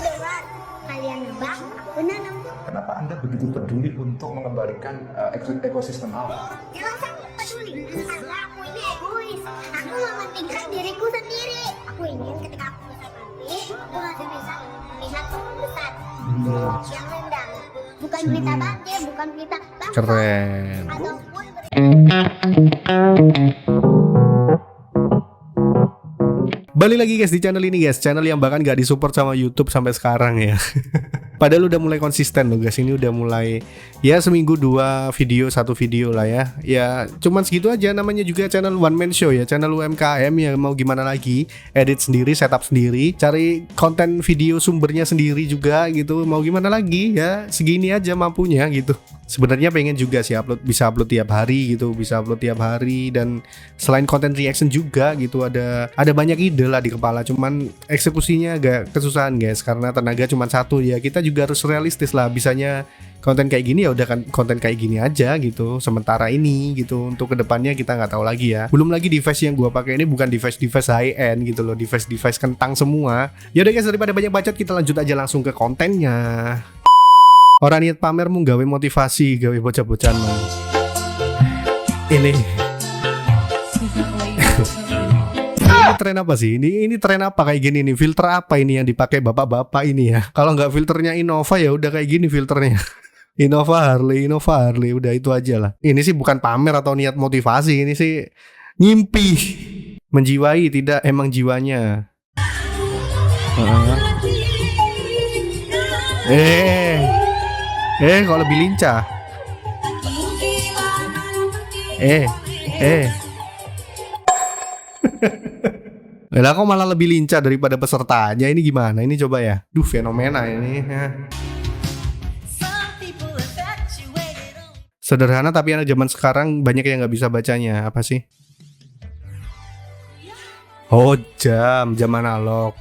dengar kalian nebak, aku nanam. Kenapa Anda begitu peduli untuk mengembalikan ekosistem alam? Jangan sampai peduli, karena aku ini egois. Aku mementingkan diriku sendiri. Aku ingin ketika aku bisa mati, aku masih bisa melihat pohon besar yang rindang. Bukan berita banjir, bukan berita bangsa, Keren. ataupun Balik lagi guys di channel ini guys, channel yang bahkan gak disupport sama YouTube sampai sekarang ya. Padahal udah mulai konsisten loh guys, ini udah mulai ya seminggu 2 video, 1 video lah ya. Ya cuman segitu aja, namanya juga channel one man show ya, channel UMKM ya, mau gimana lagi, edit sendiri, setup sendiri, cari konten video sumbernya sendiri juga gitu, mau gimana lagi ya, segini aja mampunya gitu. Sebenarnya pengen juga sih bisa upload tiap hari gitu, bisa upload tiap hari, dan selain konten reaction juga gitu, ada banyak ide lah di kepala, cuman eksekusinya agak kesusahan guys karena tenaga cuma satu ya. Kita juga harus realistis lah, bisanya konten kayak gini ya udah kan konten kayak gini aja gitu sementara ini gitu. Untuk kedepannya kita nggak tahu lagi ya. Belum lagi device yang gua pakai ini bukan device high end gitu loh, device kentang semua. Ya udah guys, daripada banyak bacot kita lanjut aja langsung ke kontennya. Orang niat pamer mau gawe motivasi, gawe bocah-bocahan mah. Ini tren apa sih? Ini tren apa kayak gini nih? Filter apa ini yang dipakai bapak-bapak ini ya? Kalau nggak filternya Innova ya udah kayak gini filternya. Innova Harley, udah itu aja lah. Ini sih bukan pamer atau niat motivasi, ini sih ngimpi, menjiwai, tidak emang jiwanya. Kok lebih lincah. Lah kok malah lebih lincah daripada pesertanya, ini gimana ini coba ya? Duh, fenomena ini ya. Sederhana tapi anak zaman sekarang banyak yang nggak bisa bacanya. Apa sih? Oh, jam analog.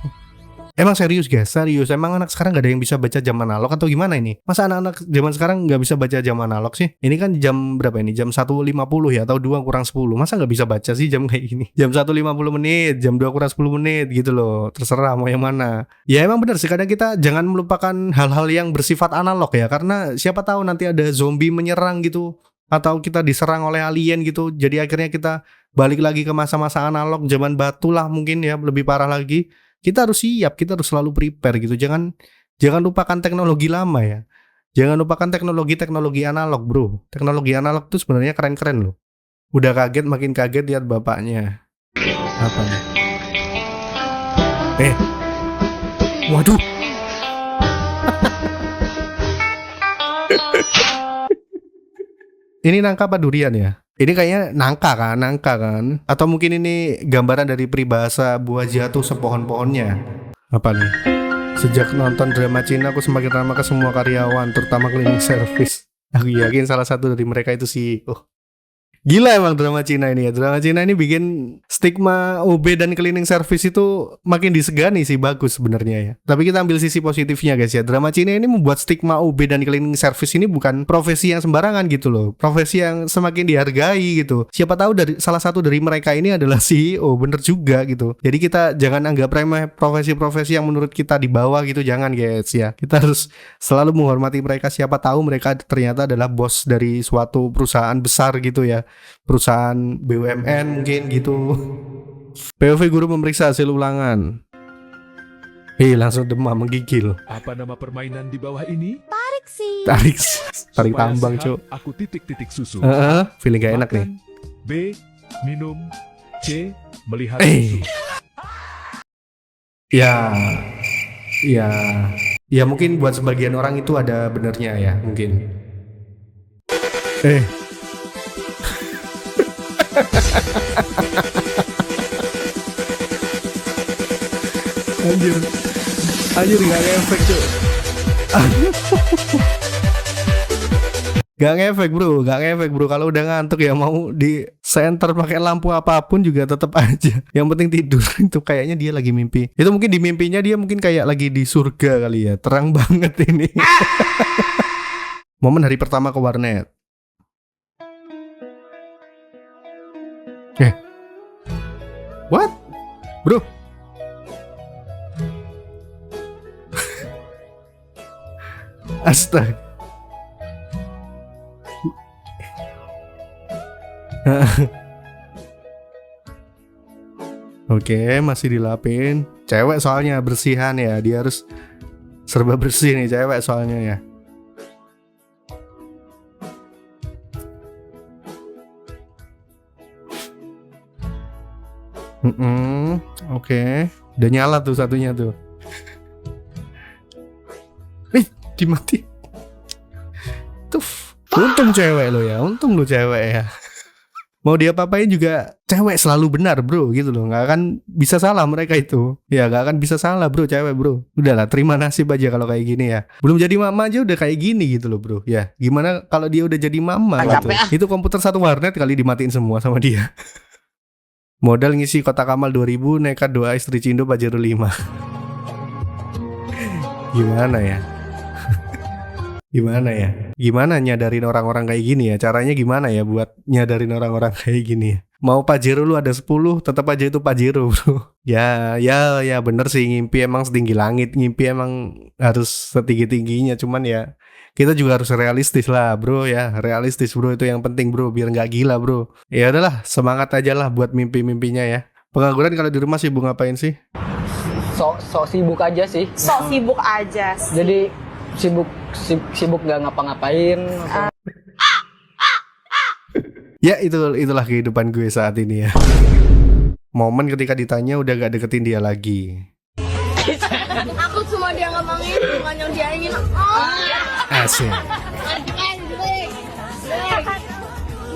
Emang serius guys, serius. Emang anak sekarang gak ada yang bisa baca jam analog atau gimana ini? Masa anak-anak zaman sekarang gak bisa baca jam analog sih? Ini kan jam berapa ini? Jam 1.50 ya, atau 2 kurang 10. Masa gak bisa baca sih jam kayak gini? Jam 1.50 menit, jam 2 kurang 10 menit gitu loh. Terserah mau yang mana. Ya emang benar sih, kadang kita jangan melupakan hal-hal yang bersifat analog ya. Karena siapa tahu nanti ada zombie menyerang gitu, atau kita diserang oleh alien gitu. Jadi akhirnya kita balik lagi ke masa-masa analog, zaman batu lah mungkin ya, lebih parah lagi. Kita harus siap, kita harus selalu prepare gitu. Jangan lupakan teknologi lama ya. Jangan lupakan teknologi analog, bro. Teknologi analog tuh sebenarnya keren-keren loh. Udah kaget makin kaget lihat bapaknya. Apa nih? Waduh. Ini nangka apa durian ya? Ini kayaknya nangka kan? Atau mungkin ini gambaran dari peribahasa buah jatuh sepohon-pohonnya. Apa nih? Sejak nonton drama Cina aku semakin ramah ke semua karyawan, terutama cleaning service. Aku yakin salah satu dari mereka itu CEO. Gila emang drama Cina ini ya. Drama Cina ini bikin stigma OB dan cleaning service itu makin disegani sih, bagus sebenarnya ya. Tapi kita ambil sisi positifnya guys ya. Drama Cina ini membuat stigma OB dan cleaning service ini bukan profesi yang sembarangan gitu loh. Profesi yang semakin dihargai gitu. Siapa tahu dari salah satu dari mereka ini adalah CEO, bener juga gitu. Jadi kita jangan anggap remeh profesi-profesi yang menurut kita di bawah gitu, jangan guys ya. Kita harus selalu menghormati mereka. Siapa tahu mereka ternyata adalah bos dari suatu perusahaan besar gitu ya. Perusahaan BUMN mungkin gitu. POV guru memeriksa hasil ulangan. Langsung demam menggigil. Apa nama permainan di bawah ini? Tarik Supaya tambang, sehat, Cuk. aku titik-titik susu. Feeling gak enak nih. Makan. B. Minum. C. Melihat Eh. susu. Ya mungkin buat sebagian orang itu ada benernya ya, mungkin. Anjir gak ngefek, Cuk. Gak ngefek bro. Kalau udah ngantuk ya mau di center pakai lampu apapun juga tetap aja. Yang penting tidur. Itu kayaknya dia lagi mimpi. Itu mungkin di mimpinya dia mungkin kayak lagi di surga kali ya. Terang banget ini. Momen hari pertama ke warnet. What? Bro. Astaga. Oke, masih dilapin. Cewek soalnya bersihan ya, dia harus serba bersih nih cewek soalnya ya. Oke, udah nyala tuh satunya tuh. Dimati. Tuh, untung cewek lo ya, untung lo cewek ya. Mau dia apa-apain juga cewek selalu benar bro gitu loh. Gak akan bisa salah mereka itu. Ya gak akan bisa salah bro cewek bro. Udahlah terima nasib aja kalau kayak gini ya. Belum jadi mama aja udah kayak gini gitu loh bro. Ya gimana kalau dia udah jadi mama gitu. Itu komputer satu warnet kali dimatiin semua sama dia. Modal ngisi kotak amal 2000, nekat doa istri Cindo Pajero 5. Gimana ya? Gimana ya? Gimana nyadarin orang-orang kayak gini ya? Caranya gimana ya buat nyadarin orang-orang kayak gini ya? Mau Pajero lu ada 10, tetap aja itu Pajero bro. Ya bener sih, ngimpi emang setinggi langit. Ngimpi emang harus setinggi-tingginya. Cuman ya kita juga harus realistis lah bro ya. Realistis bro, itu yang penting bro, biar gak gila bro. Ya udahlah, semangat aja lah buat mimpi-mimpinya ya. Pengangguran kalau di rumah sibuk ngapain sih? Sok sibuk aja sih. Sok sibuk aja sih. Jadi sibuk gak ngapa-ngapain. Ya itulah kehidupan gue saat ini ya. Momen ketika ditanya udah gak deketin dia lagi. Aku cuma dia ngomongin, bukan yang dia ingin. Asik.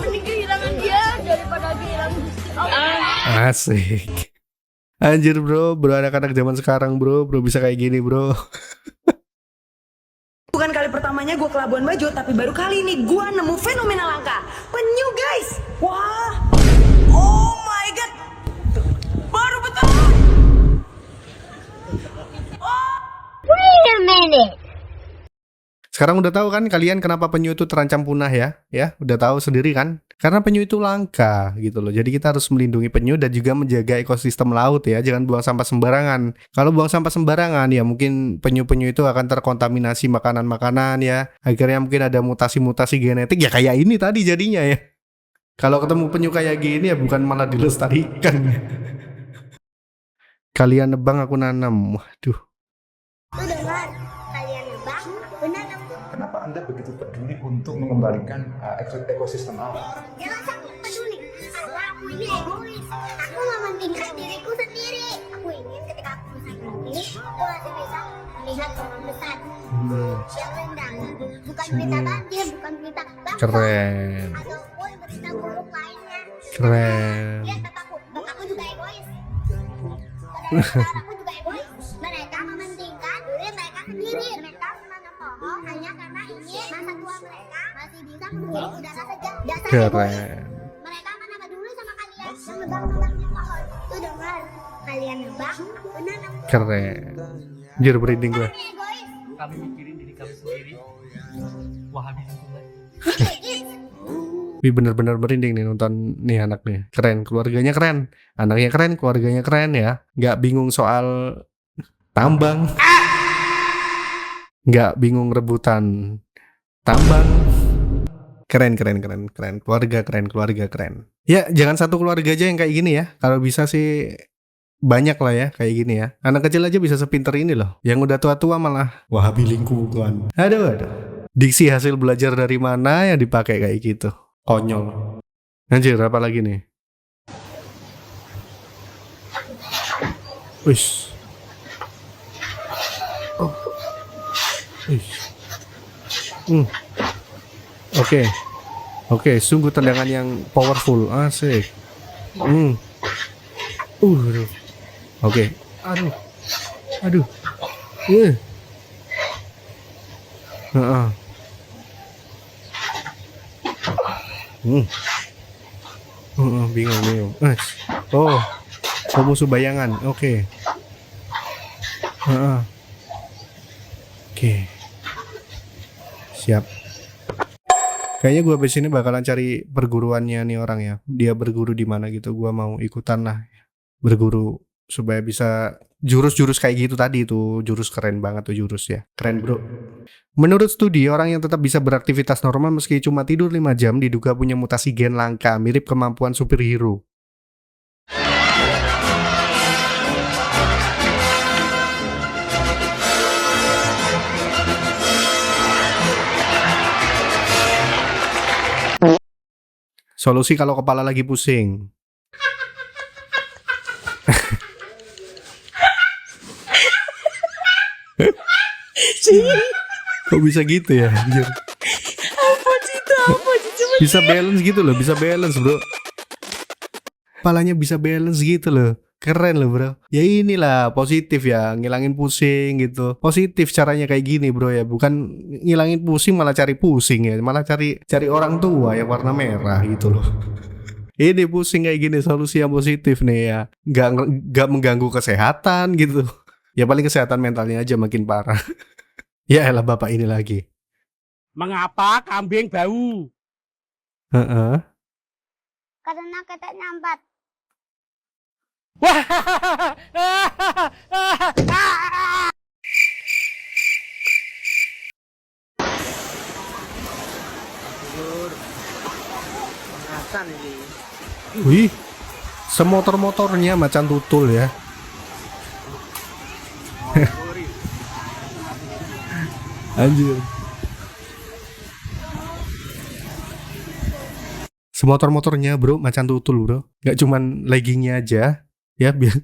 Mending kehilangan dia daripada kehilangan Asik. Anjir bro anak-anak zaman sekarang bro bisa kayak gini bro. Bukan kali pertamanya gue ke Labuan Bajo, tapi baru kali ini gue nemu fenomena langka. Penyu guys. Wah. Oh my god. Baru betul. Wait a minute. Sekarang udah tahu kan kalian kenapa penyu itu terancam punah ya? Ya, udah tahu sendiri kan? Karena penyu itu langka gitu loh. Jadi kita harus melindungi penyu dan juga menjaga ekosistem laut ya. Jangan buang sampah sembarangan. Kalau buang sampah sembarangan ya mungkin penyu-penyu itu akan terkontaminasi makanan-makanan ya. Akhirnya mungkin ada mutasi-mutasi genetik ya kayak ini tadi jadinya ya. Kalau ketemu penyu kayak gini ya bukan malah dilestarikan. Kalian nebang aku nanam. Waduh. Tuh dengar, kalian nebak, aku nanam. Kenapa Anda begitu peduli untuk mengembalikan ekosistem alam? Jangan sampai peduli, karena aku ini egois. Aku mementingkan diriku sendiri. Aku ingin ketika aku besar nanti, aku masih bisa melihat orang besar yang rendah. Bukan berita banjir, bukan berita bangsa, Keren. ataupun berita buruk lainnya. Keren. Lihat bapakku juga egois. Saudara-saudaraku juga egois. Mereka mementingkan diri mereka sendiri. Mereka menanam pohon hanya karena ingin masa tua mereka masih bisa menghirup udara segar. Dasar egois. Keren. Mereka mana peduli sama kalian yang nebang-nebangnya pohon. Tuh dengar, kalian nebang, aku nanam. Keren. Anjir merinding gue. Kami egois. Kami mikirin diri kami sendiri. Wahami lingkungan. Wih bener-bener merinding nih nonton nih anak nih. Keren, keluarganya keren. Anaknya keren, keluarganya keren ya. Gak bingung soal tambang. Gak bingung rebutan tambang. Keren. Keluarga keren. Ya jangan satu keluarga aja yang kayak gini ya. Kalau bisa sih banyak lah ya kayak gini ya. Anak kecil aja bisa sepinter ini loh. Yang udah tua-tua malah wahabi lingkungan. Aduh. Diksi hasil belajar dari mana yang dipakai kayak gitu. Konyol. Anjir, apa lagi nih? Wish. Oh. Wish. Oke, sungguh tendangan yang powerful. Asik. Aduh. Oke. Aduh. Bingung. Oh, musuh bayangan. Oke. Oke. Siap. Kayaknya gue abis ini bakalan cari perguruannya nih orang ya. Dia berguru di mana gitu. Gue mau ikutan lah. Berguru supaya bisa jurus-jurus kayak gitu tadi tuh. Jurus keren banget tuh jurus ya. Keren bro. Menurut studi, orang yang tetap bisa beraktivitas normal meski cuma tidur 5 jam diduga punya mutasi gen langka, mirip kemampuan superhero. Solusi kalau kepala lagi pusing. Kok bisa gitu ya? Anjir. Bisa balance gitu loh, bisa balance bro. Kepalanya bisa balance gitu loh. Keren loh bro. Ya inilah positif ya, ngilangin pusing gitu. Positif caranya kayak gini bro ya. Bukan ngilangin pusing malah cari pusing ya. Malah cari orang tua yang warna merah gitu loh. Ini pusing kayak gini solusi yang positif nih ya. Gak mengganggu kesehatan gitu. Ya paling kesehatan mentalnya aja makin parah. Ya elah bapak ini lagi. Mengapa kambing bau? Heeh. Karena ketek nyambat. Wih, semotor-motornya macan tutul ya. Anjir. Semotor-motornya bro, macan tutul bro. Gak cuman leggingnya aja. Ya biar